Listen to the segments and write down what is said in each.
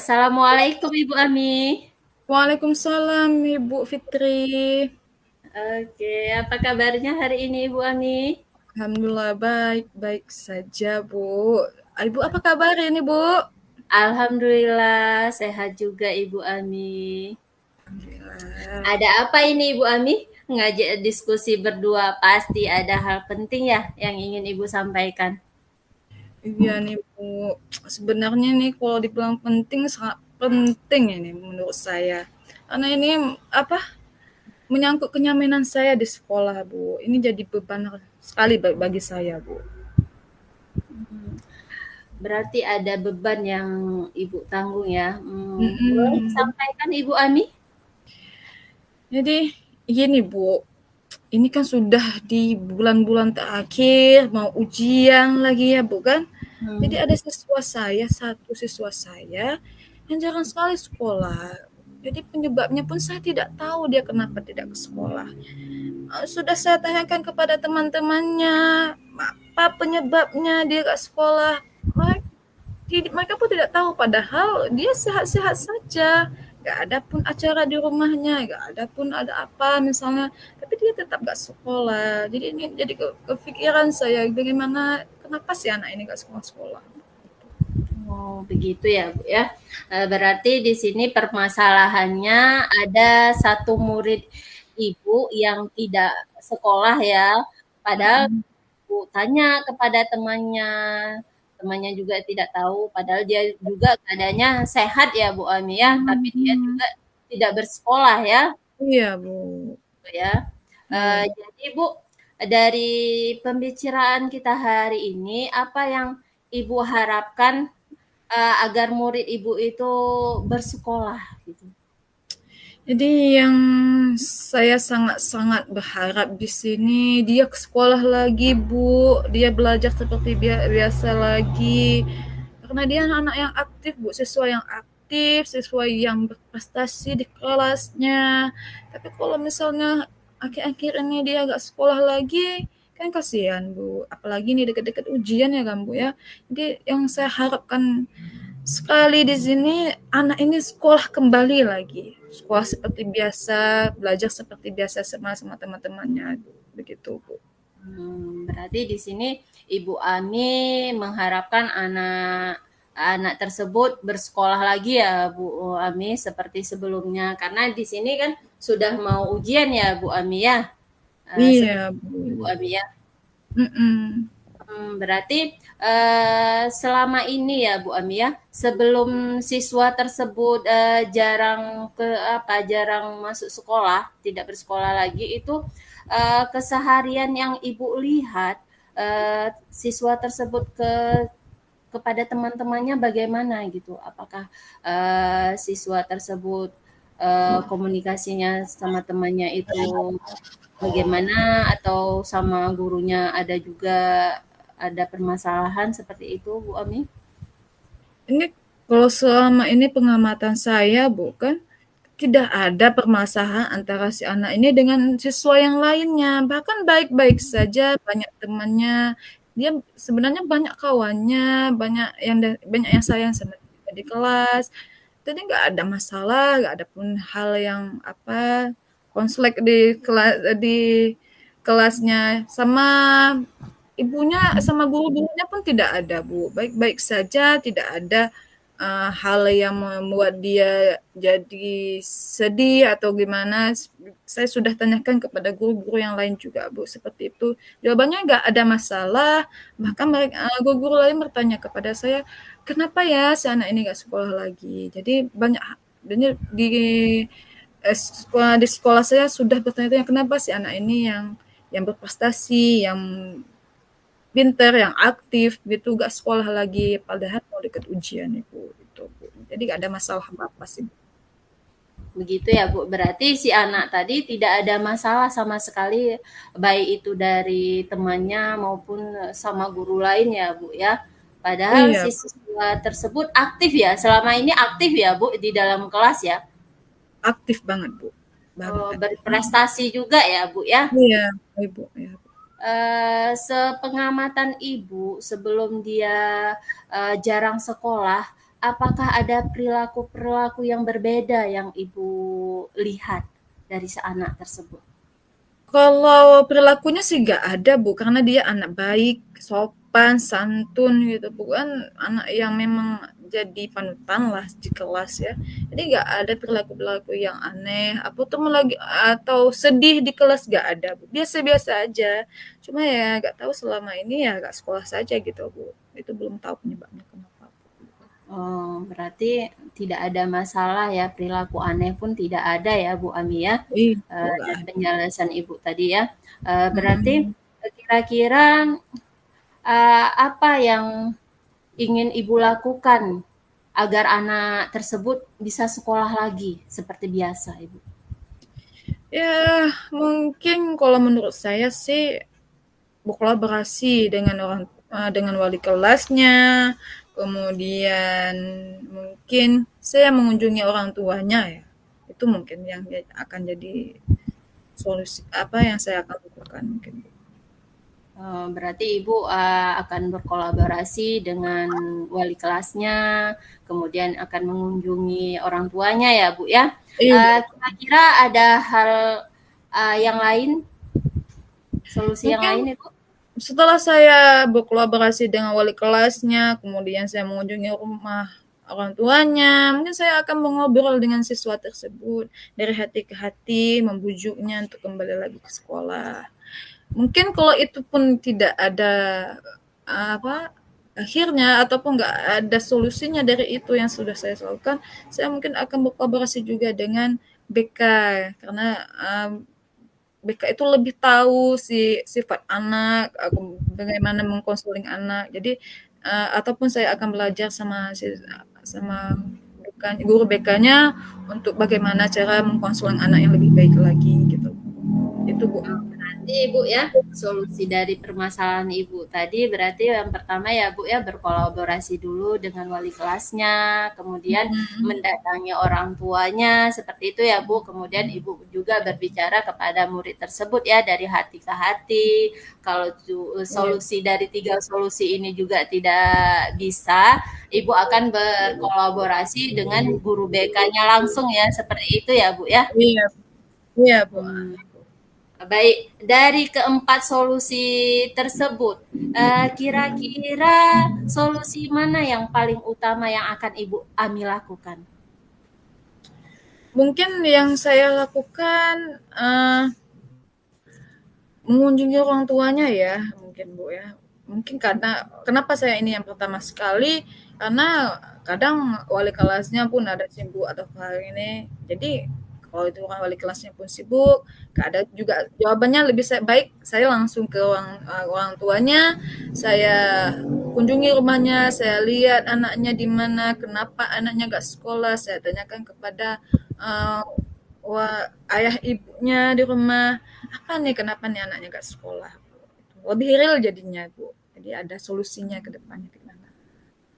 Assalamualaikum Ibu Ami. Waalaikumsalam Ibu Fitri. Oke, apa kabarnya hari ini Ibu Ami? Alhamdulillah baik saja Bu. Ibu apa kabar ini Bu? Alhamdulillah sehat juga Ibu Ami. Alhamdulillah. Ada apa ini Ibu Ami? Ngajak diskusi berdua pasti ada hal penting ya yang ingin Ibu sampaikan. Iya nih Bu. Sebenarnya nih kalau dibilang penting sangat penting ini menurut saya. Karena ini apa? Menyangkut kenyamanan saya di sekolah Bu. Ini jadi beban sekali bagi saya Bu. Berarti ada beban yang Ibu tanggung ya. Boleh Mm-mm. sampaikan Ibu Ami? Jadi gini Bu, ini kan sudah di bulan-bulan terakhir, mau ujian lagi ya, bukan? Jadi Hmm. ada satu siswa saya yang jarang sekali sekolah. Jadi penyebabnya pun saya tidak tahu dia kenapa tidak ke sekolah. Sudah saya tanyakan kepada teman-temannya, apa penyebabnya dia ke sekolah. Mereka pun tidak tahu, padahal dia sehat-sehat saja. Gak ada pun acara di rumahnya, gak ada pun ada apa misalnya, tapi dia tetap gak sekolah. Jadi ini jadi kepikiran saya, bagaimana, kenapa sih anak ini gak sekolah-sekolah? Oh, begitu ya, Bu, ya. Berarti di sini permasalahannya ada satu murid Ibu yang tidak sekolah ya, padahal Mm-mm. Bu tanya kepada temannya, temannya juga tidak tahu, padahal dia juga keadaannya sehat ya, Bu Ami ya, tapi dia Hmm. juga tidak bersekolah ya, Iya Bu. gitu ya. Iya. Jadi Bu, dari pembicaraan kita hari ini, apa yang Ibu harapkan agar murid Ibu itu bersekolah gitu? Jadi yang saya sangat-sangat berharap di sini dia ke sekolah lagi Bu, dia belajar seperti biasa lagi. Karena dia anak-anak yang aktif Bu, siswa yang aktif, siswa yang berprestasi di kelasnya. Tapi kalau misalnya akhir-akhir ini dia nggak sekolah lagi, kan kasihan Bu. Apalagi ini deket-deket ujian ya kan Bu ya. Jadi yang saya harapkan sekali di sini anak ini sekolah kembali lagi. Sekolah seperti biasa, belajar seperti biasa sama teman-temannya, begitu Bu. Berarti di sini Ibu Ami mengharapkan anak tersebut bersekolah lagi ya Bu Ami seperti sebelumnya. Karena di sini kan sudah mau ujian ya Bu Ami ya. Iya Seperti Bu. itu, Bu Ami ya. Mm-mm. Berarti selama ini ya Bu Ami ya, sebelum siswa tersebut jarang masuk sekolah, tidak bersekolah lagi itu keseharian yang Ibu lihat siswa tersebut kepada teman-temannya bagaimana gitu? Apakah siswa tersebut komunikasinya sama temannya itu bagaimana atau sama gurunya ada juga ada permasalahan seperti itu Bu Ami? Ini kalau selama ini pengamatan saya bukan tidak ada permasalahan antara si anak ini dengan siswa yang lainnya. Bahkan baik-baik saja, banyak temannya. Dia sebenarnya banyak kawannya, banyak yang sayang sama dia di kelas. Jadi nggak ada masalah, nggak ada pun hal yang apa konflik di kelasnya sama ibunya sama guru-gurunya pun tidak ada Bu. Baik-baik saja, tidak ada hal yang membuat dia jadi sedih atau gimana. Saya sudah tanyakan kepada guru-guru yang lain juga Bu, seperti itu. Jawabannya nggak ada masalah. Bahkan mereka guru-guru lain bertanya kepada saya, kenapa ya si anak ini nggak sekolah lagi? Jadi banyak di sekolah saya sudah bertanya-tanya kenapa si anak ini yang berprestasi, yang pinter, yang aktif gitu, gak sekolah lagi, padahal mau deket ujian itu, gitu Bu. Jadi gak ada masalah apa-apa sih. Begitu ya Bu. Berarti si anak tadi tidak ada masalah sama sekali baik itu dari temannya maupun sama guru lain ya Bu ya. Padahal Iya, si siswa tersebut aktif ya. Selama ini aktif ya Bu di dalam kelas ya. aktif banget Bu, banget Oh, aktif. berprestasi juga ya Bu ya. Iya, Ibu, ya. Sepengamatan Ibu sebelum dia jarang sekolah, apakah ada perilaku-perilaku yang berbeda yang Ibu lihat dari si anak tersebut? Kalau perilakunya sih nggak ada Bu, karena dia anak baik, sopan, santun gitu, bukan anak yang memang jadi panutan lah di kelas ya. Jadi nggak ada perilaku-perilaku yang aneh, apa tuh lagi atau sedih di kelas nggak ada Bu. Biasa-biasa aja. Cuma ya nggak tahu selama ini ya nggak sekolah saja gitu Bu. Itu belum tahu penyebabnya kenapa. Oh, berarti tidak ada masalah ya, perilaku aneh pun tidak ada ya Bu Ami ya, Itu nggak dari ada. penjelasan Ibu tadi ya. Berarti Mm-mm. kira-kira apa yang ingin Ibu lakukan agar anak tersebut bisa sekolah lagi seperti biasa, Ibu? Ya mungkin kalau menurut saya sih berkolaborasi dengan dengan wali kelasnya, kemudian mungkin saya mengunjungi orang tuanya ya. Itu mungkin yang akan jadi solusi apa yang saya akan lakukan mungkin. Berarti Ibu akan berkolaborasi dengan wali kelasnya, kemudian akan mengunjungi orang tuanya ya Bu ya. Iya, Kira-kira ada hal yang lain, solusi yang mungkin lain Ibu? setelah saya berkolaborasi dengan wali kelasnya, kemudian saya mengunjungi rumah orang tuanya, mungkin saya akan mengobrol dengan siswa tersebut dari hati ke hati, membujuknya untuk kembali lagi ke sekolah. Mungkin kalau itu pun tidak ada apa akhirnya ataupun nggak ada solusinya dari itu yang sudah saya lakukan, saya mungkin akan berkolaborasi juga dengan BK karena BK itu lebih tahu si sifat anak, bagaimana mengkonseling anak. Jadi ataupun saya akan belajar sama bukan guru BK-nya untuk bagaimana cara mengkonseling anak yang lebih baik lagi gitu. Itu Bu. Berarti Ibu ya, solusi dari permasalahan Ibu tadi berarti yang pertama ya Bu ya berkolaborasi dulu dengan wali kelasnya, kemudian Mhm. mendatangi orang tuanya seperti itu ya Bu. Kemudian Ibu juga berbicara kepada murid tersebut ya dari hati ke hati. Kalau Iya. solusi dari tiga solusi ini juga tidak bisa, Ibu akan berkolaborasi dengan guru BK-nya langsung ya, seperti itu ya Bu ya. Iya, iya Bu. Hmm. Baik, dari keempat solusi tersebut, kira-kira solusi mana yang paling utama yang akan Ibu Ami lakukan? Mungkin yang saya lakukan mengunjungi orang tuanya ya, mungkin Bu ya. Mungkin karena kenapa saya ini yang pertama sekali, karena kadang wali kelasnya pun ada sibuk atau hal ini. Jadi kalau itu orang wali kelasnya pun sibuk, gak ada juga jawabannya lebih baik saya langsung ke orang tuanya, saya kunjungi rumahnya, saya lihat anaknya di mana, kenapa anaknya gak sekolah, saya tanyakan kepada uh, ayah ibunya di rumah, apa nih kenapa nih anaknya gak sekolah, lebih real jadinya Bu, jadi ada solusinya ke depannya gimana.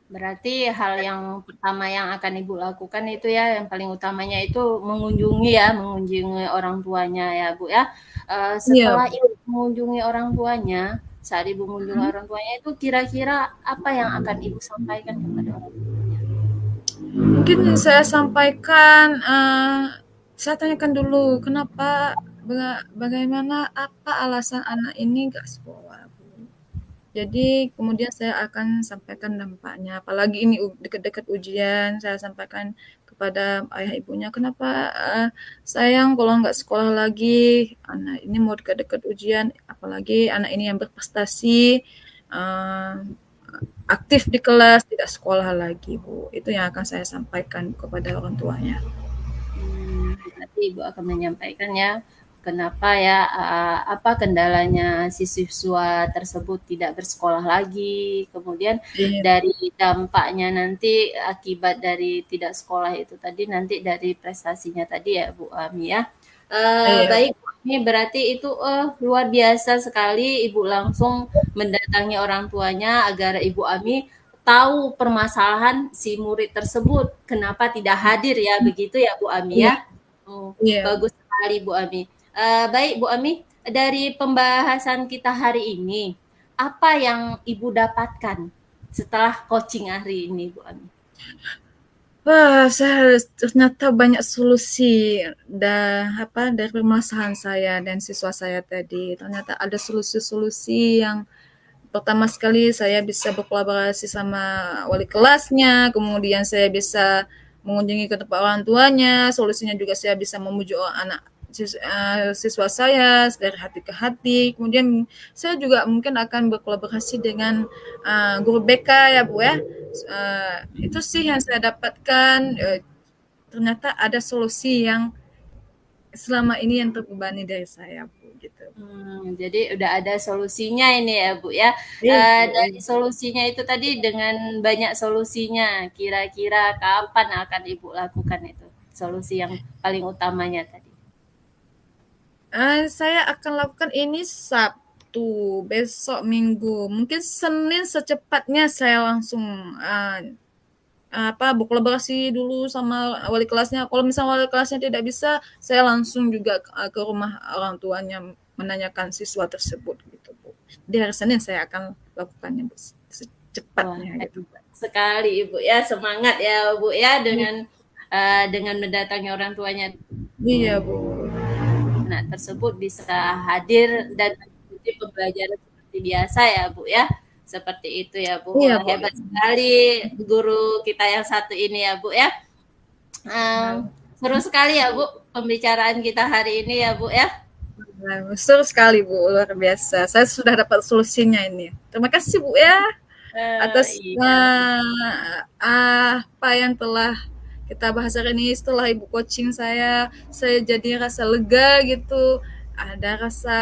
Berarti hal yang pertama yang akan Ibu lakukan itu ya, yang paling utamanya itu mengunjungi ya, mengunjungi orang tuanya ya Bu ya. Iya Setelah Bu. Ibu mengunjungi orang tuanya, saat Ibu mengunjungi Mhm. orang tuanya itu kira-kira apa yang akan Ibu sampaikan kepada orang tuanya? Mungkin saya sampaikan saya tanyakan dulu kenapa bagaimana apa alasan anak ini gak sekolah Bu. Jadi kemudian saya akan sampaikan dampaknya, apalagi ini dekat-dekat ujian, saya sampaikan kepada ayah ibunya, "Kenapa, sayang kalau nggak sekolah lagi? Anak ini mau dekat-dekat ujian, apalagi anak ini yang berprestasi, eee, aktif di kelas, tidak sekolah lagi, Bu." Itu yang akan saya sampaikan kepada orang tuanya. Berarti Ibu akan menyampaikan ya, kenapa ya, apa kendalanya si siswa tersebut tidak bersekolah lagi, kemudian Iya, dari dampaknya nanti akibat dari tidak sekolah itu tadi, nanti dari prestasinya tadi ya Bu Ami ya. iya, Baik Bu Ami, berarti itu luar biasa sekali Ibu langsung mendatangi orang tuanya agar Ibu Ami tahu permasalahan si murid tersebut, kenapa tidak hadir ya, begitu ya Bu Ami iya, ya? Oh, iya. bagus sekali Bu Ami. Baik Bu Ami, dari pembahasan kita hari ini, apa yang Ibu dapatkan setelah coaching hari ini Bu Ami? Wah, saya ternyata banyak solusi dari permasalahan saya dan siswa saya tadi. Ternyata ada solusi-solusi yang pertama sekali saya bisa berkolaborasi sama wali kelasnya, kemudian saya bisa mengunjungi ke tempat orang tuanya, solusinya juga saya bisa memujuk siswa saya dari hati ke hati. Kemudian saya juga mungkin akan berkolaborasi dengan guru BK ya Bu ya. Itu sih yang saya dapatkan. Ternyata ada solusi yang selama ini yang terbebani dari saya Bu gitu. Jadi udah ada solusinya ini ya Bu ya. Iya, Dari solusinya itu tadi dengan banyak solusinya, kira-kira kapan akan Ibu lakukan itu? Solusi yang paling utamanya tadi. Saya akan lakukan ini Sabtu, besok Minggu. Mungkin Senin secepatnya saya langsung berkolaborasi dulu sama wali kelasnya. Kalau misalnya wali kelasnya tidak bisa, saya langsung juga ke rumah orang tuanya menanyakan siswa tersebut gitu, Bu. Di hari Senin saya akan lakukannya, Bu, Wah, secepatnya gitu. hebat sekali Ibu ya, semangat ya Bu ya dengan mendatangi orang tuanya Iya, Bu. anak tersebut bisa hadir dan mengikuti pembelajaran seperti biasa ya Bu ya. Seperti itu ya Bu. Iya, Wah, Bu. hebat sekali guru kita yang satu ini ya Bu ya. Nah, Seru sekali ya Bu pembicaraan kita hari ini ya Bu ya. seru sekali, Bu, luar biasa. Saya sudah dapat solusinya ini. Terima kasih, Bu ya, atas Iya. apa yang telah kita bahas hari ini. Setelah Ibu coaching saya jadi rasa lega gitu. Ada rasa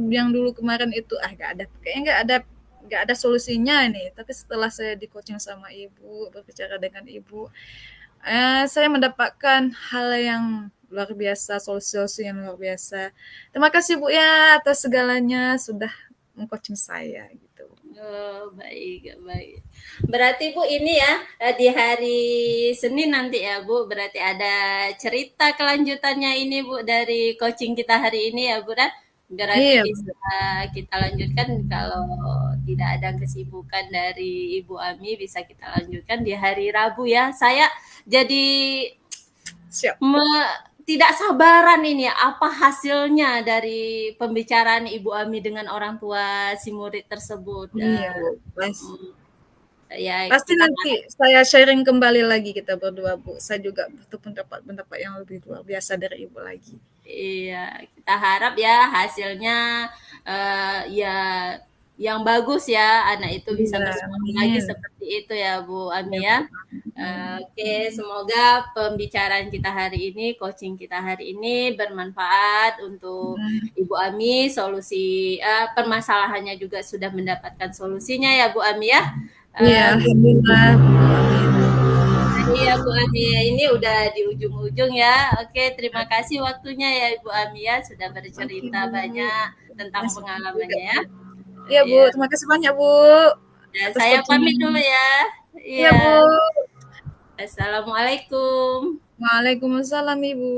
yang dulu kemarin itu gak ada, kayaknya nggak ada solusinya ini. Tapi setelah saya di coaching sama Ibu, berbicara dengan Ibu, saya mendapatkan hal yang luar biasa, solusi-solusi yang luar biasa. Terima kasih Bu ya atas segalanya sudah mengcoaching saya gitu. Oh, baik, baik. Berarti Bu ini ya di hari Senin nanti ya Bu, berarti ada cerita kelanjutannya ini Bu dari coaching kita hari ini ya Bu dan berarti Iya, bisa kita lanjutkan kalau tidak ada kesibukan dari Ibu Ami bisa kita lanjutkan di hari Rabu ya. Saya jadi siap. tidak sabaran ini ya, apa hasilnya dari pembicaraan Ibu Ami dengan orang tua si murid tersebut. Iya, Bu. Ya Pasti kita nanti saya sharing kembali lagi kita berdua, Bu. Saya juga butuh pendapat-pendapat yang lebih luar biasa dari Ibu lagi. iya, kita harap ya hasilnya ya yang bagus ya anak itu bisa Iya, bersekolah lagi amin. seperti itu ya Bu Ya, Ami Bu. ya. Amin. Oke, semoga pembicaraan kita hari ini, coaching kita hari ini bermanfaat untuk Hmm. Ibu Ami. Permasalahannya juga sudah mendapatkan solusinya ya Bu Ami ya. Iya, Eh, alhamdulillah, Bu. Amin. Iya Bu Ami, ini udah di ujung-ujung ya. Oke, terima kasih waktunya ya Ibu Ami ya sudah Oke, bercerita Bu. banyak tentang Masih juga, pengalamannya ya. Bu. Iya, Bu. Iya, Terima kasih banyak, Bu, ya, atas saya pamit coachingnya. dulu ya. Iya, Iya, Bu. assalamualaikum. Waalaikumsalam, Ibu.